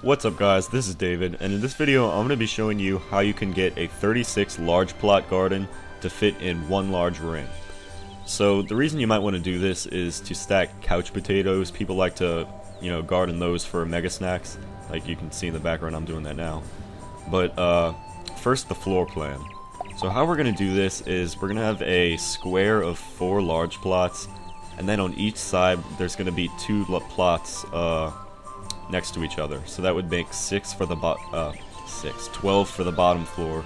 What's up guys, this is David, and in this video I'm going to be showing you how you can get a 36 large plot garden to fit in one large ring. So the reason you might want to do this is to stack couch potatoes. People like to, garden those for mega snacks. Like you can see in the background, I'm doing that now. But first the floor plan. So how we're going to do this is we're going to have a square of 4 large plots, and then on each side there's going to be 2 plots next to each other. So that would make 12 for the bottom floor,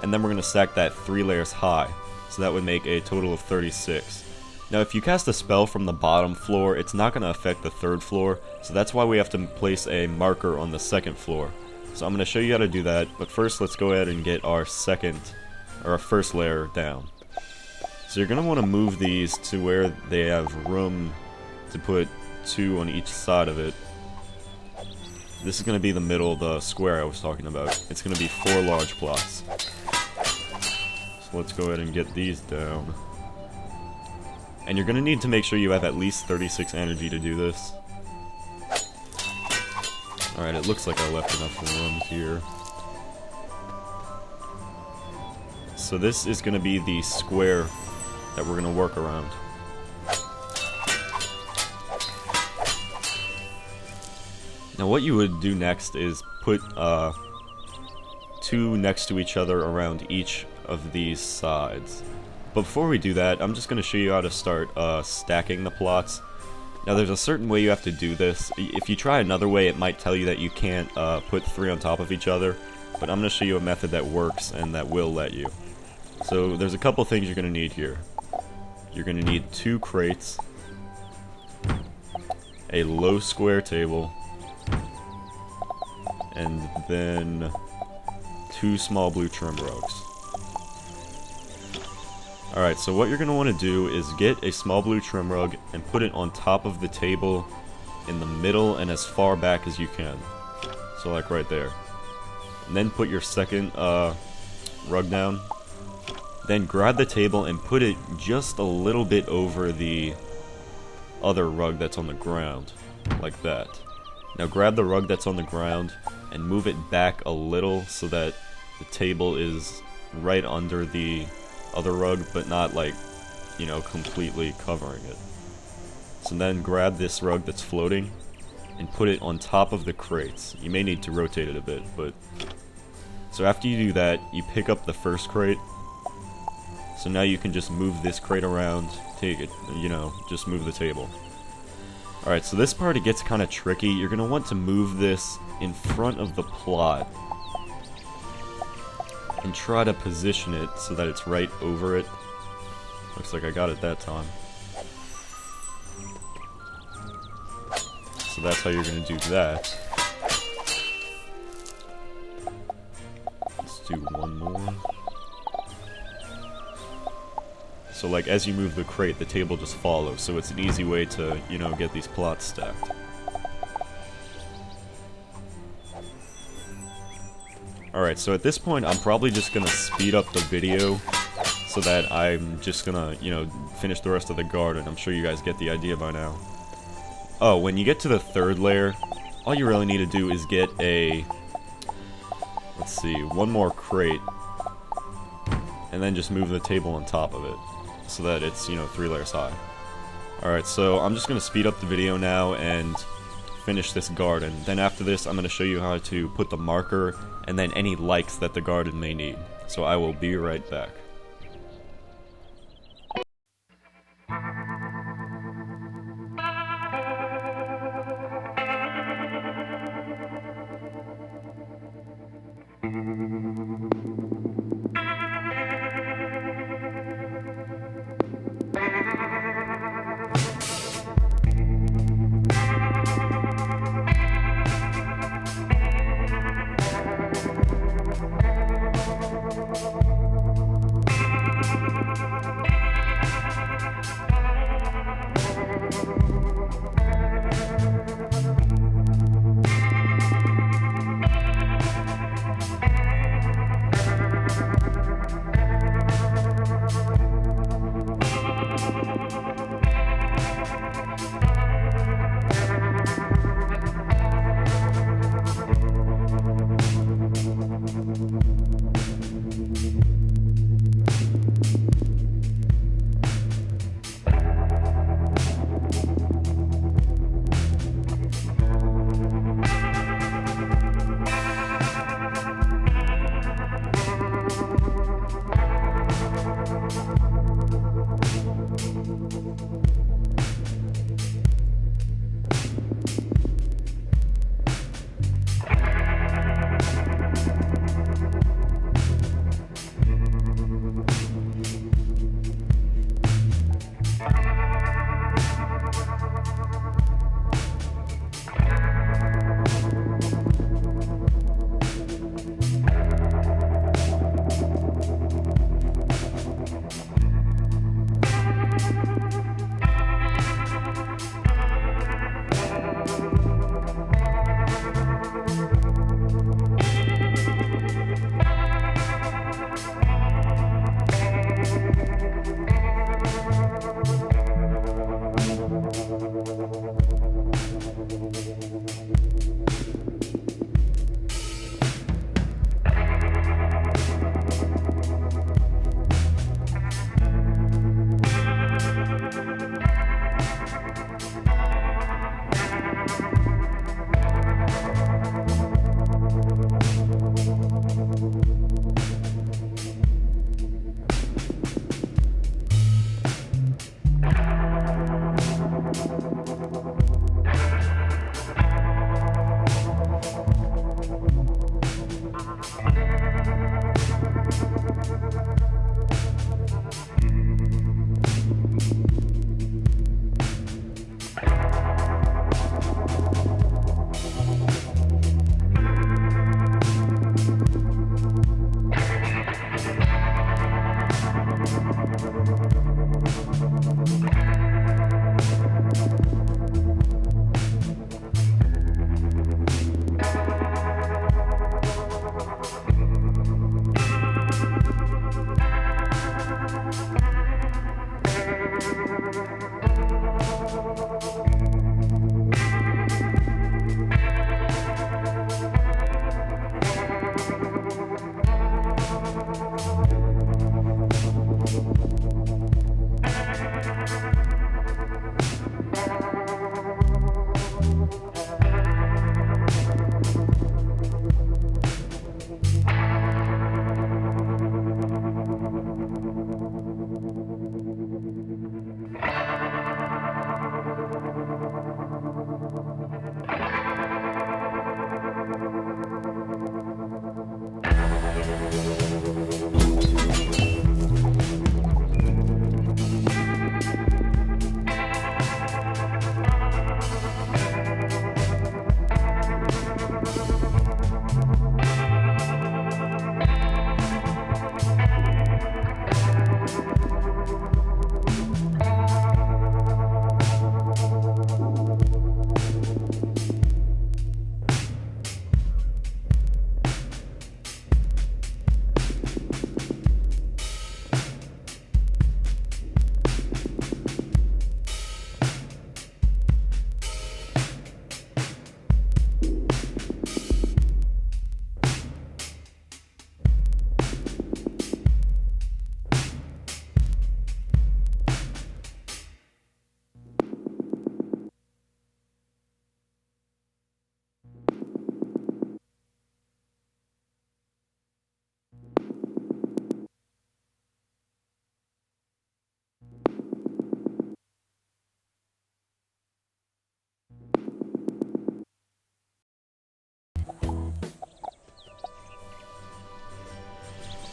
and then we're going to stack that 3 layers high. So that would make a total of 36. Now if you cast a spell from the bottom floor, it's not going to affect the 3rd floor, so that's why we have to place a marker on the 2nd floor. So I'm going to show you how to do that, but first let's go ahead and get our first layer down. So you're going to want to move these to where they have room to put 2 on each side of it. This is going to be the middle, the square I was talking about. It's going to be 4 large plots. So let's go ahead and get these down. And you're going to need to make sure you have at least 36 energy to do this. Alright, it looks like I left enough room here. So this is going to be the square that we're going to work around. Now what you would do next is put 2 next to each other around each of these sides. But before we do that, I'm just going to show you how to start stacking the plots. Now there's a certain way you have to do this. If you try another way, it might tell you that you can't put 3 on top of each other, but I'm going to show you a method that works and that will let you. So there's a couple things you're going to need here. You're going to need 2 crates, a low square table, and then 2 small blue trim rugs. Alright, so what you're going to want to do is get a small blue trim rug and put it on top of the table in the middle and as far back as you can. So like right there. And then put your second rug down. Then grab the table and put it just a little bit over the other rug that's on the ground. Like that. Now grab the rug that's on the ground and move it back a little so that the table is right under the other rug, but not like, completely covering it. So then grab this rug that's floating and put it on top of the crates. You may need to rotate it a bit, but... So after you do that, you pick up the first crate. So now you can just move this crate around, take it, just move the table. Alright, so this part it gets kind of tricky. You're going to want to move this in front of the plot and try to position it so that it's right over it. Looks like I got it that time. So that's how you're going to do that. Let's do one more. So like as you move the crate, the table just follows, so it's an easy way to, get these plots stacked. Alright, so at this point I'm probably just gonna speed up the video so that I'm just gonna, finish the rest of the garden. I'm sure you guys get the idea by now. Oh, when you get to the 3rd layer, all you really need to do is get a, let's see, 1 more crate, and then just move the table on top of it, so that it's, 3 layers high. Alright, so I'm just gonna speed up the video now and finish this garden. Then after this, I'm gonna show you how to put the marker and then any lights that the garden may need. So I will be right back.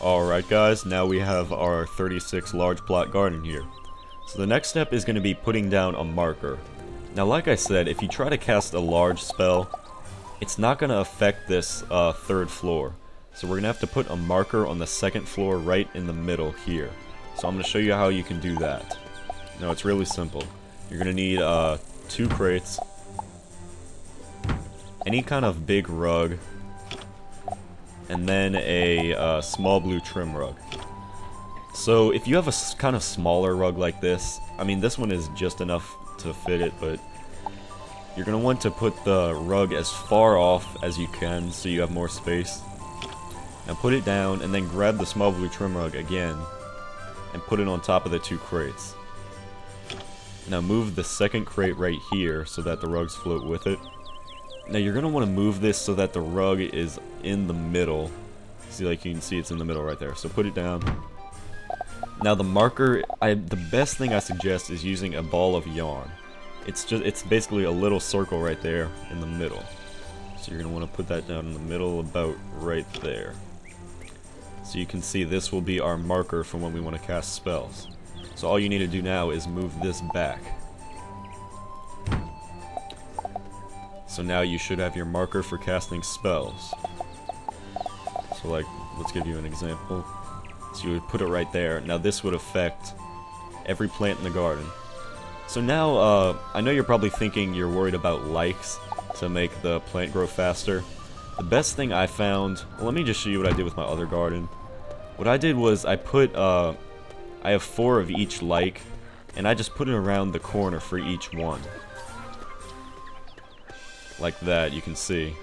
Alright guys, now we have our 36 large plot garden here. So the next step is going to be putting down a marker. Now like I said, if you try to cast a large spell, it's not going to affect this third floor. So we're going to have to put a marker on the second floor right in the middle here. So I'm going to show you how you can do that. Now it's really simple. You're going to need 2 crates, any kind of big rug, and then a small blue trim rug. So if you have a kind of smaller rug like this, I mean this one is just enough to fit it, but you're going to want to put the rug as far off as you can so you have more space. Now put it down and then grab the small blue trim rug again and put it on top of the 2 crates. Now move the second crate right here so that the rugs float with it. Now you're going to want to move this so that the rug is in the middle, See, like you can see it's in the middle right there. So put it down. Now the marker, the best thing I suggest is using a ball of yarn. It's basically a little circle right there in the middle. So you're gonna want to put that down in the middle, about right there. So you can see this will be our marker for when we want to cast spells. So all you need to do now is move this back. So now you should have your marker for casting spells. So like, let's give you an example. So you would put it right there. Now this would affect every plant in the garden. So now, I know you're probably thinking you're worried about likes to make the plant grow faster. The best thing I found, well, let me just show you what I did with my other garden. What I did was I put, I have 4 of each like, and I just put it around the corner for each one. Like that, you can see.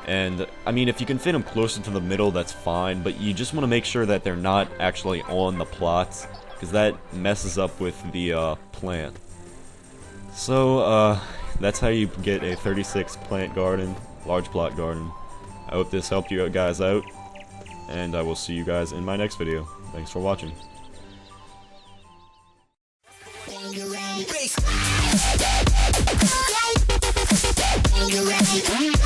And, I mean, if you can fit them closer to the middle, that's fine, but you just want to make sure that they're not actually on the plots, because that messes up with the plant. So, that's how you get a 36 plant garden, large plot garden. I hope this helped you guys out, and I will see you guys in my next video. Thanks for watching. You ready?